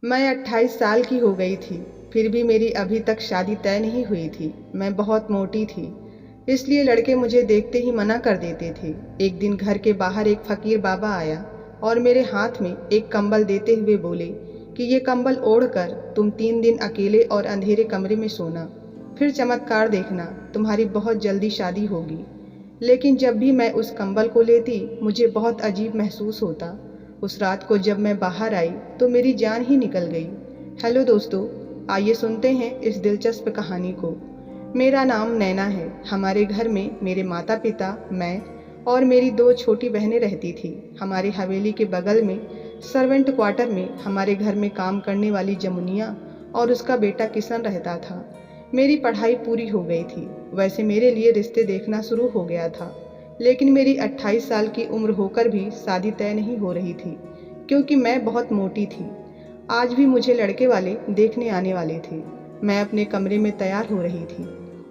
मैं 28 साल की हो गई थी, फिर भी मेरी अभी तक शादी तय नहीं हुई थी। मैं बहुत मोटी थी, इसलिए लड़के मुझे देखते ही मना कर देते थे। एक दिन घर के बाहर एक फकीर बाबा आया और मेरे हाथ में एक कंबल देते हुए बोले कि ये कंबल ओढ़कर तुम 3 दिन अकेले और अंधेरे कमरे में सोना, फिर चमत्कार देखना, तुम्हारी बहुत जल्दी शादी होगी। लेकिन जब भी मैं उस कंबल को लेती, मुझे बहुत अजीब महसूस होता। उस रात को जब मैं बाहर आई तो मेरी जान ही निकल गई। हेलो दोस्तों, आइए सुनते हैं इस दिलचस्प कहानी को। मेरा नाम नैना है। हमारे घर में मेरे माता पिता, मैं और मेरी 2 छोटी बहनें रहती थी। हमारे हवेली के बगल में सर्वेंट क्वार्टर में हमारे घर में काम करने वाली जमुनिया और उसका बेटा किशन रहता था। मेरी पढ़ाई पूरी हो गई थी। वैसे मेरे लिए रिश्ते देखना शुरू हो गया था, लेकिन मेरी 28 साल की उम्र होकर भी शादी तय नहीं हो रही थी, क्योंकि मैं बहुत मोटी थी। आज भी मुझे लड़के वाले देखने आने वाले थे। मैं अपने कमरे में तैयार हो रही थी।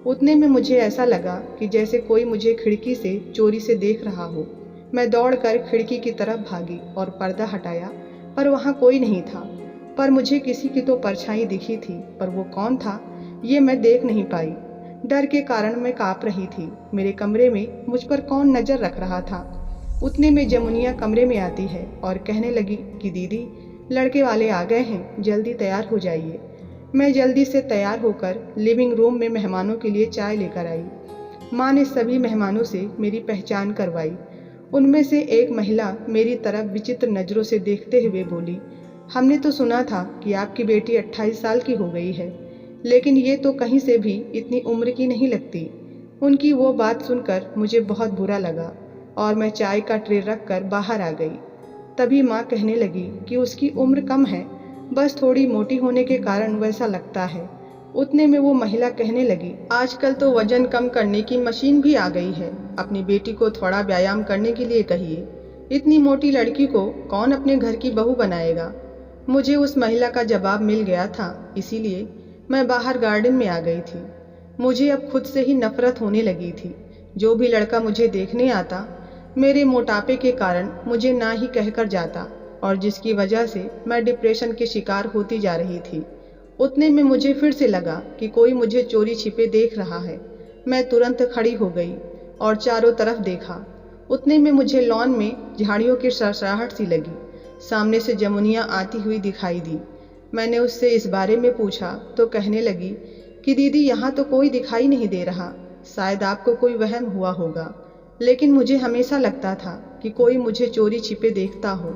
उतने में मुझे ऐसा लगा कि जैसे कोई मुझे खिड़की से चोरी से देख रहा हो। मैं दौड़कर खिड़की की तरफ भागी और पर्दा हटाया, पर वहाँ कोई नहीं था। पर मुझे किसी की तो परछाई दिखी थी, पर वो कौन था ये मैं देख नहीं पाई। डर के कारण मैं काँप रही थी। मेरे कमरे में मुझ पर कौन नज़र रख रहा था। उतने में जमुनिया कमरे में आती है और कहने लगी कि दीदी, लड़के वाले आ गए हैं, जल्दी तैयार हो जाइए। मैं जल्दी से तैयार होकर लिविंग रूम में मेहमानों के लिए चाय लेकर आई। माँ ने सभी मेहमानों से मेरी पहचान करवाई। उनमें से एक महिला मेरी तरफ विचित्र नज़रों से देखते हुए बोली, हमने तो सुना था कि आपकी बेटी 28 साल की हो गई है, लेकिन ये तो कहीं से भी इतनी उम्र की नहीं लगती। उनकी वो बात सुनकर मुझे बहुत बुरा लगा और मैं चाय का ट्रे रख कर बाहर आ गई। तभी माँ कहने लगी कि उसकी उम्र कम है, बस थोड़ी मोटी होने के कारण वैसा लगता है। उतने में वो महिला कहने लगी, आजकल तो वजन कम करने की मशीन भी आ गई है, अपनी बेटी को थोड़ा व्यायाम करने के लिए कहिए। इतनी मोटी लड़की को कौन अपने घर की बहू बनाएगा। मुझे उस महिला का जवाब मिल गया था, इसीलिए मैं बाहर गार्डन में आ गई थी। मुझे अब खुद से ही नफरत होने लगी थी। जो भी लड़का मुझे देखने आता, मेरे मोटापे के कारण मुझे ना ही कहकर जाता, और जिसकी वजह से मैं डिप्रेशन के शिकार होती जा रही थी। उतने में मुझे फिर से लगा कि कोई मुझे चोरी छिपे देख रहा है। मैं तुरंत खड़ी हो गई और चारों तरफ देखा। उतने में मुझे लॉन में झाड़ियों की सरसराहट सी लगी। सामने से जमुनिया आती हुई दिखाई दी। मैंने उससे इस बारे में पूछा तो कहने लगी कि दीदी, यहाँ तो कोई दिखाई नहीं दे रहा, शायद आपको कोई वहम हुआ होगा। लेकिन मुझे हमेशा लगता था कि कोई मुझे चोरी छिपे देखता हो।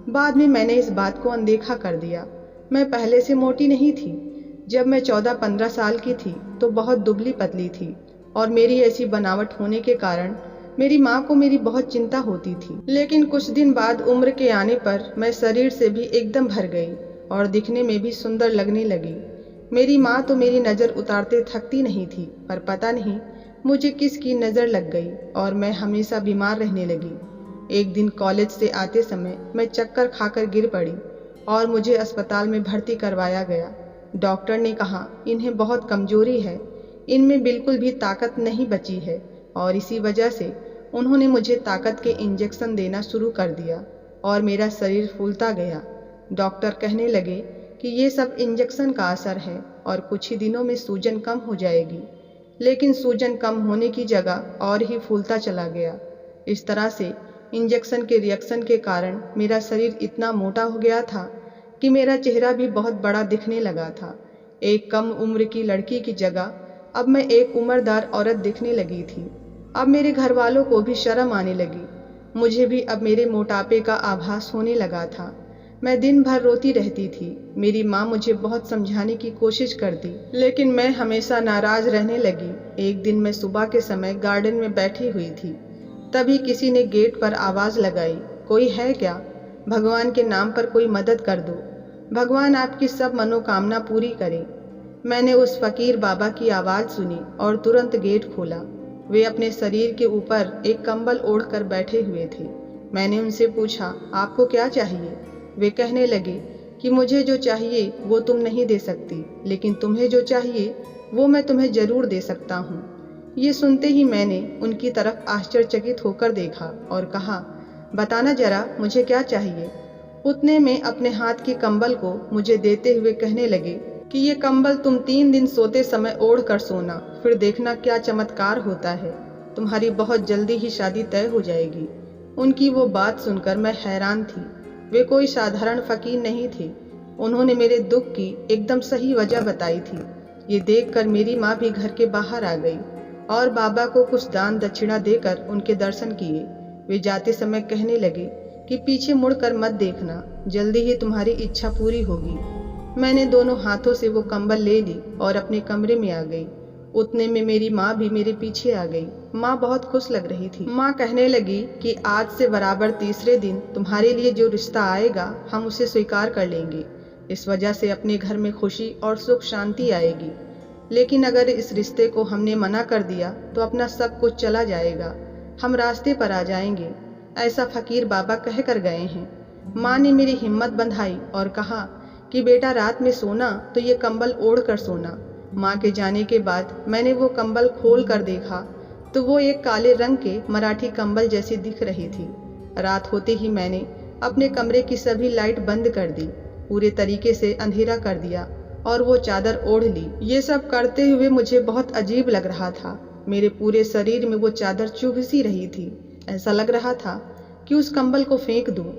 बाद में मैंने इस बात को अनदेखा कर दिया। मैं पहले से मोटी नहीं थी। जब मैं 14-15 साल की थी तो बहुत दुबली पतली थी, और मेरी ऐसी बनावट होने के कारण मेरी माँ को मेरी बहुत चिंता होती थी। लेकिन कुछ दिन बाद उम्र के आने पर मैं शरीर से भी एकदम भर गई और दिखने में भी सुंदर लगने लगी। मेरी माँ तो मेरी नज़र उतारते थकती नहीं थी, पर पता नहीं मुझे किसकी नज़र लग गई और मैं हमेशा बीमार रहने लगी। एक दिन कॉलेज से आते समय मैं चक्कर खाकर गिर पड़ी और मुझे अस्पताल में भर्ती करवाया गया। डॉक्टर ने कहा, इन्हें बहुत कमजोरी है, इनमें बिल्कुल भी ताकत नहीं बची है, और इसी वजह से उन्होंने मुझे ताकत के इंजेक्शन देना शुरू कर दिया और मेरा शरीर फूलता गया। डॉक्टर कहने लगे कि ये सब इंजेक्शन का असर है और कुछ ही दिनों में सूजन कम हो जाएगी। लेकिन सूजन कम होने की जगह और ही फूलता चला गया। इस तरह से इंजेक्शन के रिएक्शन के कारण मेरा शरीर इतना मोटा हो गया था कि मेरा चेहरा भी बहुत बड़ा दिखने लगा था। एक कम उम्र की लड़की की जगह अब मैं एक उम्रदार औरत दिखने लगी थी। अब मेरे घर वालों को भी शर्म आने लगी। मुझे भी अब मेरे मोटापे का आभास होने लगा था। मैं दिन भर रोती रहती थी। मेरी माँ मुझे बहुत समझाने की कोशिश करती, लेकिन मैं हमेशा नाराज रहने लगी। एक दिन मैं सुबह के समय गार्डन में बैठी हुई थी, तभी किसी ने गेट पर आवाज़ लगाई, कोई है क्या? भगवान के नाम पर कोई मदद कर दो, भगवान आपकी सब मनोकामना पूरी करे। मैंने उस फकीर बाबा की आवाज़ सुनी और तुरंत गेट खोला। वे अपने शरीर के ऊपर एक कंबल ओढ़कर बैठे हुए थे। मैंने उनसे पूछा, आपको क्या चाहिए? वे कहने लगे कि मुझे जो चाहिए वो तुम नहीं दे सकती, लेकिन तुम्हें जो चाहिए वो मैं तुम्हें ज़रूर दे सकता हूँ। ये सुनते ही मैंने उनकी तरफ आश्चर्यचकित होकर देखा और कहा, बताना जरा, मुझे क्या चाहिए? उतने में अपने हाथ के कंबल को मुझे देते हुए कहने लगे कि ये कंबल तुम 3 दिन सोते समय ओढ़ कर सोना, फिर देखना क्या चमत्कार होता है, तुम्हारी बहुत जल्दी ही शादी तय हो जाएगी। उनकी वो बात सुनकर मैं हैरान थी। वे कोई साधारण फकीर नहीं थे। उन्होंने मेरे दुख की एकदम सही वजह बताई थी। ये देखकर मेरी माँ भी घर के बाहर आ गई और बाबा को कुछ दान दक्षिणा देकर उनके दर्शन किए। वे जाते समय कहने लगे कि पीछे मुड़कर मत देखना, जल्दी ही तुम्हारी इच्छा पूरी होगी। मैंने दोनों हाथों से वो कंबल ले ली और अपने कमरे में आ गई। उतने में मेरी माँ भी मेरे पीछे आ गई। माँ बहुत खुश लग रही थी। माँ कहने लगी कि आज से बराबर तीसरे दिन तुम्हारे लिए जो रिश्ता आएगा हम उसे स्वीकार कर लेंगे। इस वजह से अपने घर में खुशी और सुख शांति आएगी। लेकिन अगर इस रिश्ते को हमने मना कर दिया तो अपना सब कुछ चला जाएगा, हम रास्ते पर आ जाएंगे, ऐसा फकीर बाबा कह कर गए हैं। माँ ने मेरी हिम्मत बंधाई और कहा कि बेटा रात में सोना तो ये कंबल ओढ़ कर सोना। माँ के जाने के बाद मैंने वो कंबल खोल कर देखा तो वो एक काले रंग के मराठी कंबल जैसी दिख रही थी। रात होते ही मैंने अपने कमरे की सभी लाइट बंद कर दी, पूरे तरीके से अंधेरा कर दिया और वो चादर ओढ़ ली। ये सब करते हुए मुझे बहुत अजीब लग रहा था। मेरे पूरे शरीर में वो चादर चुभ सी रही थी। ऐसा लग रहा था कि उस कंबल को फेंक दूं।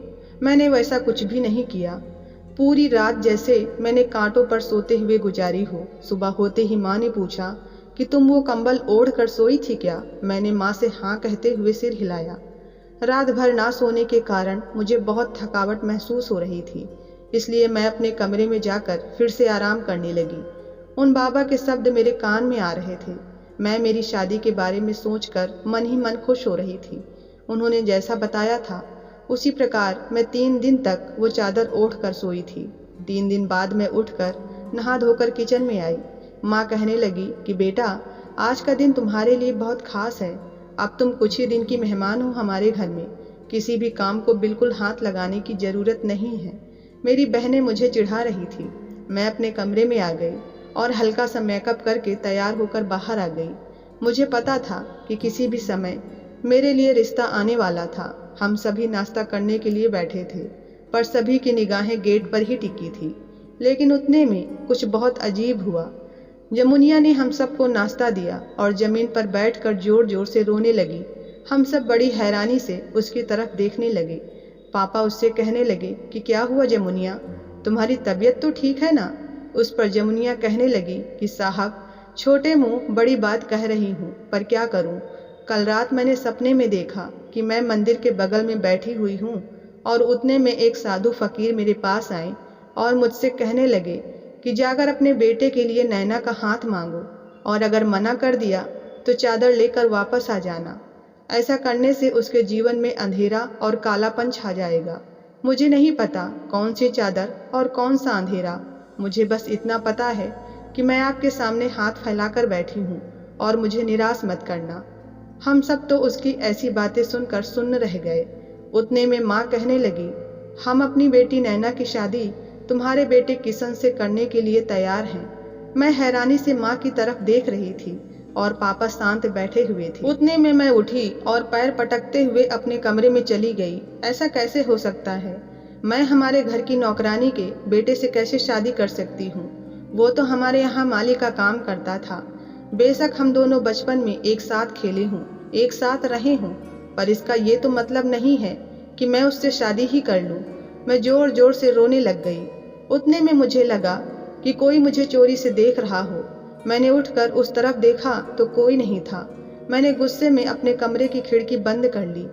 मैंने वैसा कुछ भी नहीं किया। पूरी रात जैसे मैंने कांटों पर सोते हुए गुजारी हो। सुबह होते ही माँ ने पूछा कि तुम वो कंबल ओढ़ कर सोई थी क्या? मैंने माँ से हाँ कहते हुए सिर हिलाया। रात भर ना सोने के कारण मुझे बहुत थकावट महसूस हो रही थी, इसलिए मैं अपने कमरे में जाकर फिर से आराम करने लगी। उन बाबा के शब्द मेरे कान में आ रहे थे। मैं मेरी शादी के बारे में सोचकर मन ही मन खुश हो रही थी। उन्होंने जैसा बताया था उसी प्रकार मैं 3 दिन तक वो चादर ओढ़ कर सोई थी। 3 दिन बाद मैं उठकर नहा धोकर किचन में आई। माँ कहने लगी कि बेटा आज का दिन तुम्हारे लिए बहुत खास है। अब तुम कुछ ही दिन की मेहमान हो हमारे घर में। किसी भी काम को बिल्कुल हाथ लगाने की जरूरत नहीं है। मेरी बहनें मुझे चिढ़ा रही थी। मैं अपने कमरे में आ गई और हल्का सा मेकअप करके तैयार होकर बाहर आ गई। मुझे पता था कि किसी भी समय मेरे लिए रिश्ता आने वाला था। हम सभी नाश्ता करने के लिए बैठे थे, पर सभी की निगाहें गेट पर ही टिकी थी। लेकिन उतने में कुछ बहुत अजीब हुआ। जमुनिया ने हम सबको नाश्ता दिया और जमीन पर बैठकर जोर जोर से रोने लगी। हम सब बड़ी हैरानी से उसकी तरफ देखने लगे। पापा उससे कहने लगे कि क्या हुआ जमुनिया, तुम्हारी तबीयत तो ठीक है ना? उस पर जमुनिया कहने लगी कि साहब छोटे मुंह बड़ी बात कह रही हूँ, पर क्या करूँ। कल रात मैंने सपने में देखा कि मैं मंदिर के बगल में बैठी हुई हूँ और उतने में एक साधु फकीर मेरे पास आए और मुझसे कहने लगे कि जाकर अपने बेटे के लिए नैना का हाथ मांगो और अगर मना कर दिया तो चादर लेकर वापस आ जाना। ऐसा करने से उसके जीवन में अंधेरा और कालापन छा जाएगा। मुझे नहीं पता कौन सी चादर और कौन सा अंधेरा, मुझे बस इतना पता है कि मैं आपके सामने हाथ फैलाकर बैठी हूँ और मुझे निराश मत करना। हम सब तो उसकी ऐसी बातें सुनकर सुन्न रह गए। उतने में माँ कहने लगी, हम अपनी बेटी नैना की शादी तुम्हारे बेटे किशन से करने के लिए तैयार हैं। मैं हैरानी से माँ की तरफ देख रही थी और पापा शांत बैठे हुए थे। उतने में मैं उठी और पैर पटकते हुए अपने कमरे में चली गई। ऐसा कैसे हो सकता है? मैं हमारे घर की नौकरानी के बेटे से कैसे शादी कर सकती हूँ? वो तो हमारे यहाँ माली का काम करता था। बेशक हम दोनों बचपन में एक साथ खेले हों, एक साथ रहे हों, पर इसका ये तो मतलब नहीं है कि मैं उससे शादी ही कर लूँ। मैं जोर जोर से रोने लग गई। उतने में मुझे लगा कि कोई मुझे चोरी से देख रहा हो। मैंने उठकर उस तरफ देखा तो कोई नहीं था। मैंने गुस्से में अपने कमरे की खिड़की बंद कर ली।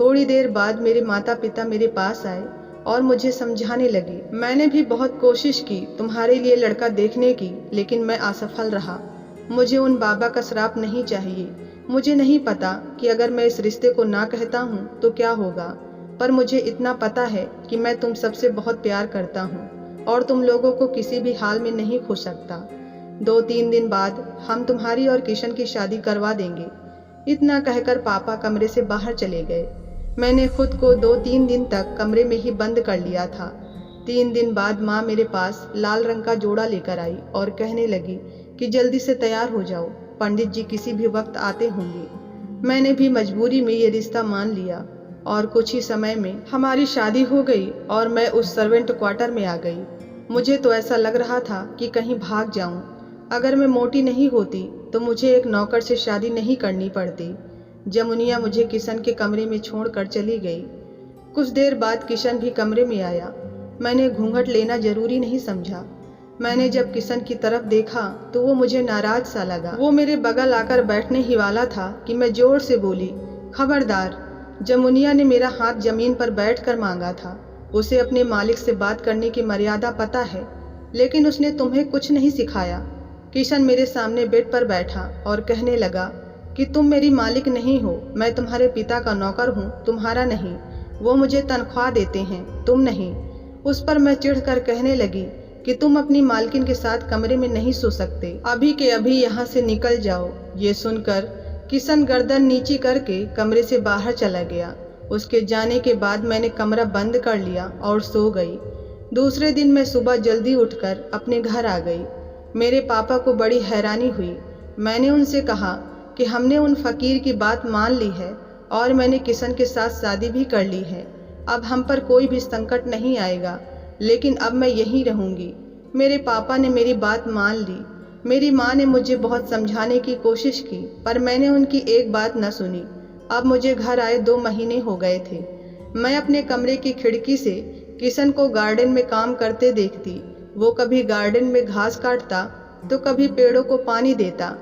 थोड़ी देर बाद मेरे माता पिता मेरे पास आए और मुझे समझाने लगे। मैंने भी बहुत कोशिश की तुम्हारे लिए लड़का देखने की, लेकिन मैं असफल रहा। मुझे उन बाबा का श्राप नहीं चाहिए। मुझे नहीं पता कि अगर मैं इस रिश्ते को ना कहता हूँ तो क्या होगा, पर मुझे इतना पता है कि मैं तुम सबसे बहुत प्यार करता हूँ और तुम लोगों को किसी भी हाल में नहीं खो सकता। 2-3 दिन बाद हम तुम्हारी और किशन की शादी करवा देंगे। इतना कहकर पापा कमरे से बाहर चले गए। मैंने खुद को 2-3 दिन तक कमरे में ही बंद कर लिया था। 3 दिन बाद माँ मेरे पास लाल रंग का जोड़ा लेकर आई और कहने लगी कि जल्दी से तैयार हो जाओ, पंडित जी किसी भी वक्त आते होंगे। मैंने भी मजबूरी में ये रिश्ता मान लिया। और कुछ ही समय में हमारी शादी हो गई और मैं उस सर्वेंट क्वार्टर में आ गई। मुझे तो ऐसा लग रहा था कि कहीं भाग जाऊं। अगर मैं मोटी नहीं होती तो मुझे एक नौकर से शादी नहीं करनी पड़ती। जमुनिया मुझे किशन के कमरे में छोड़कर चली गई। कुछ देर बाद किशन भी कमरे में आया। मैंने घूंघट लेना जरूरी नहीं समझा। मैंने जब किशन की तरफ देखा तो वो मुझे नाराज सा लगा। वो मेरे बगल आकर बैठने ही वाला था कि मैं जोर से बोली, खबरदार। जमुनिया ने मेरा हाथ जमीन पर बैठकर मांगा था। उसे अपने मालिक से बात करने की मर्यादा पता है, लेकिन उसने तुम्हें कुछ नहीं सिखाया। किशन मेरे सामने बेड पर बैठा और कहने लगा कि तुम मेरी मालिक नहीं हो, मैं तुम्हारे पिता का नौकर हूँ, तुम्हारा नहीं। वो मुझे तनख्वाह देते हैं, तुम नहीं। उस पर मैं चिढ़कर कहने लगी कि तुम अपनी मालकिन के साथ कमरे में नहीं सो सकते, अभी के अभी यहाँ से निकल जाओ। ये सुनकर किशन गर्दन नीची करके कमरे से बाहर चला गया। उसके जाने के बाद मैंने कमरा बंद कर लिया और सो गई। दूसरे दिन मैं सुबह जल्दी उठकर अपने घर आ गई। मेरे पापा को बड़ी हैरानी हुई। मैंने उनसे कहा कि हमने उन फकीर की बात मान ली है और मैंने किशन के साथ शादी भी कर ली है। अब हम पर कोई भी संकट नहीं आएगा, लेकिन अब मैं यहीं रहूंगी। मेरे पापा ने मेरी बात मान ली। मेरी माँ ने मुझे बहुत समझाने की कोशिश की, पर मैंने उनकी एक बात न सुनी। अब मुझे घर आए 2 महीने हो गए थे। मैं अपने कमरे की खिड़की से किशन को गार्डन में काम करते देखती। वो कभी गार्डन में घास काटता तो कभी पेड़ों को पानी देता।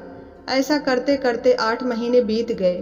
ऐसा करते करते 8 महीने बीत गए।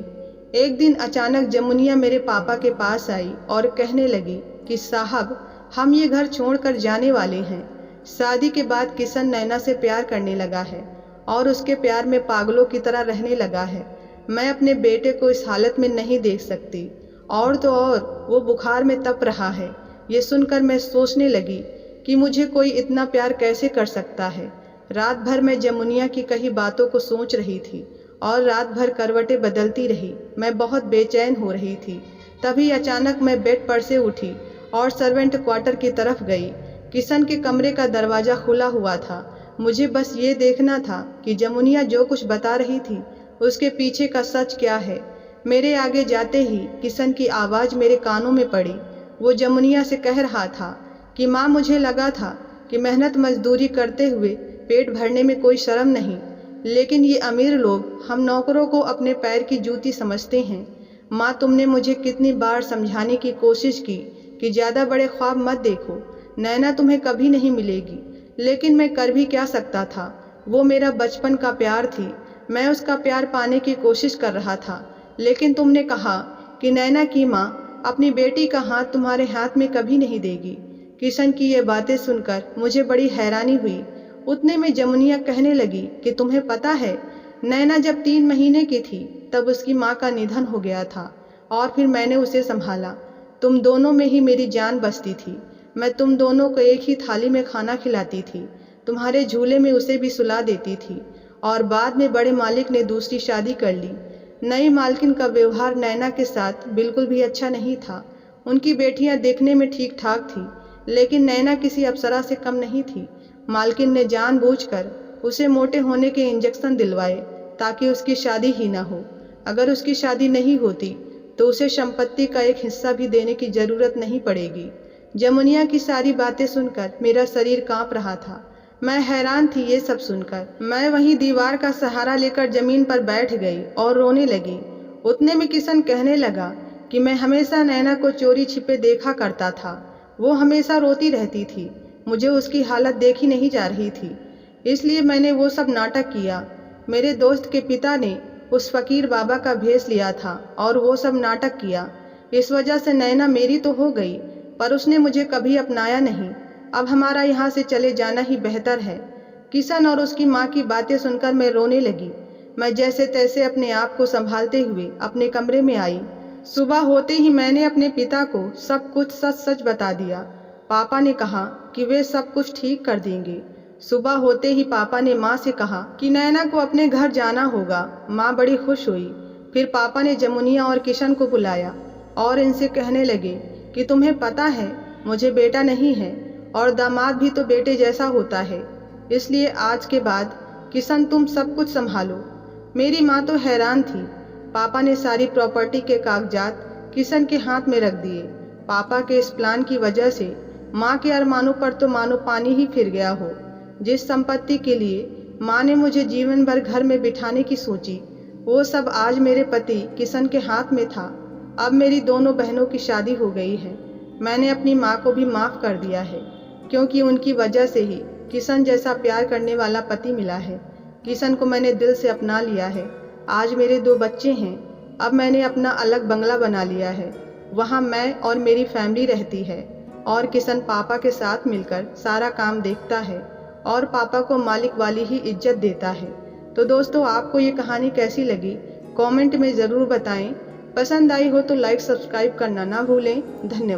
एक दिन अचानक जमुनिया मेरे पापा के पास आई और कहने लगी कि साहब, हम ये घर छोड़कर जाने वाले हैं। शादी के बाद किशन नैना से प्यार करने लगा है और उसके प्यार में पागलों की तरह रहने लगा है। मैं अपने बेटे को इस हालत में नहीं देख सकती। और तो और वो बुखार में तप रहा है। ये सुनकर मैं सोचने लगी कि मुझे कोई इतना प्यार कैसे कर सकता है। रात भर मैं जमुनिया की कही बातों को सोच रही थी और रात भर करवटें बदलती रही। मैं बहुत बेचैन हो रही थी। तभी अचानक मैं बेड पर से उठी और सर्वेंट क्वार्टर की तरफ गई। किशन के कमरे का दरवाज़ा खुला हुआ था। मुझे बस ये देखना था कि जमुनिया जो कुछ बता रही थी उसके पीछे का सच क्या है। मेरे आगे जाते ही किशन की आवाज़ मेरे कानों में पड़ी। वो जमुनिया से कह रहा था कि माँ, मुझे लगा था कि मेहनत मजदूरी करते हुए पेट भरने में कोई शर्म नहीं, लेकिन ये अमीर लोग हम नौकरों को अपने पैर की जूती समझते हैं। माँ, तुमने मुझे कितनी बार समझाने की कोशिश की कि ज़्यादा बड़े ख्वाब मत देखो, नैना तुम्हें कभी नहीं मिलेगी, लेकिन मैं कर भी क्या सकता था। वो मेरा बचपन का प्यार थी। मैं उसका प्यार पाने की कोशिश कर रहा था, लेकिन तुमने कहा कि नैना की माँ अपनी बेटी का हाथ तुम्हारे हाथ में कभी नहीं देगी। किशन की ये बातें सुनकर मुझे बड़ी हैरानी हुई। उतने में जमुनिया कहने लगी कि तुम्हें पता है, नैना जब 3 महीने की थी तब उसकी माँ का निधन हो गया था और फिर मैंने उसे संभाला। तुम दोनों में ही मेरी जान बसती थी। मैं तुम दोनों को एक ही थाली में खाना खिलाती थी, तुम्हारे झूले में उसे भी सुला देती थी। और बाद में बड़े मालिक ने दूसरी शादी कर ली। नई मालकिन का व्यवहार नैना के साथ बिल्कुल भी अच्छा नहीं था। उनकी बेटियां देखने में ठीक ठाक थी, लेकिन नैना किसी अप्सरा से कम नहीं थी। मालकिन ने जानबूझकर उसे मोटे होने के इंजेक्शन दिलवाए ताकि उसकी शादी ही ना हो। अगर उसकी शादी नहीं होती तो उसे संपत्ति का एक हिस्सा भी देने की जरूरत नहीं पड़ेगी। जमुनिया की सारी बातें सुनकर मेरा शरीर कांप रहा था। मैं हैरान थी ये सब सुनकर। मैं वहीं दीवार का सहारा लेकर जमीन पर बैठ गई और रोने लगी। उतने में किशन कहने लगा कि मैं हमेशा नैना को चोरी छिपे देखा करता था। वो हमेशा रोती रहती थी। मुझे उसकी हालत देखी नहीं जा रही थी, इसलिए मैंने वो सब नाटक किया। मेरे दोस्त के पिता ने उस फकीर बाबा का भेष लिया था और वो सब नाटक किया। इस वजह से नैना मेरी तो हो गई, पर उसने मुझे कभी अपनाया नहीं। अब हमारा यहाँ से चले जाना ही बेहतर है। किशन और उसकी माँ की बातें सुनकर मैं रोने लगी। मैं जैसे तैसे अपने आप को संभालते हुए अपने कमरे में आई। सुबह होते ही मैंने अपने पिता को सब कुछ सच सच बता दिया। पापा ने कहा कि वे सब कुछ ठीक कर देंगे। सुबह होते ही पापा ने माँ से कहा कि नैना को अपने घर जाना होगा। माँ बड़ी खुश हुई। फिर पापा ने जमुनिया और किशन को बुलाया और इनसे कहने लगे कि तुम्हें पता है, मुझे बेटा नहीं है और दामाद भी तो बेटे जैसा होता है, इसलिए आज के बाद किशन तुम सब कुछ संभालो। मेरी माँ तो हैरान थी। पापा ने सारी प्रॉपर्टी के कागजात किशन के हाथ में रख दिए। पापा के इस प्लान की वजह से माँ के अरमानों पर तो मानो पानी ही फिर गया हो। जिस संपत्ति के लिए माँ ने मुझे जीवन भर घर में बिठाने की सोची, वो सब आज मेरे पति किशन के हाथ में था। अब मेरी दोनों बहनों की शादी हो गई है। मैंने अपनी माँ को भी माफ़ कर दिया है, क्योंकि उनकी वजह से ही किशन जैसा प्यार करने वाला पति मिला है। किशन को मैंने दिल से अपना लिया है। आज मेरे 2 बच्चे हैं। अब मैंने अपना अलग बंगला बना लिया है। वहाँ मैं और मेरी फैमिली रहती है और किशन पापा के साथ मिलकर सारा काम देखता है और पापा को मालिक वाली ही इज्जत देता है। तो दोस्तों, आपको ये कहानी कैसी लगी कमेंट में ज़रूर बताएं। पसंद आई हो तो लाइक सब्सक्राइब करना ना भूलें। धन्यवाद।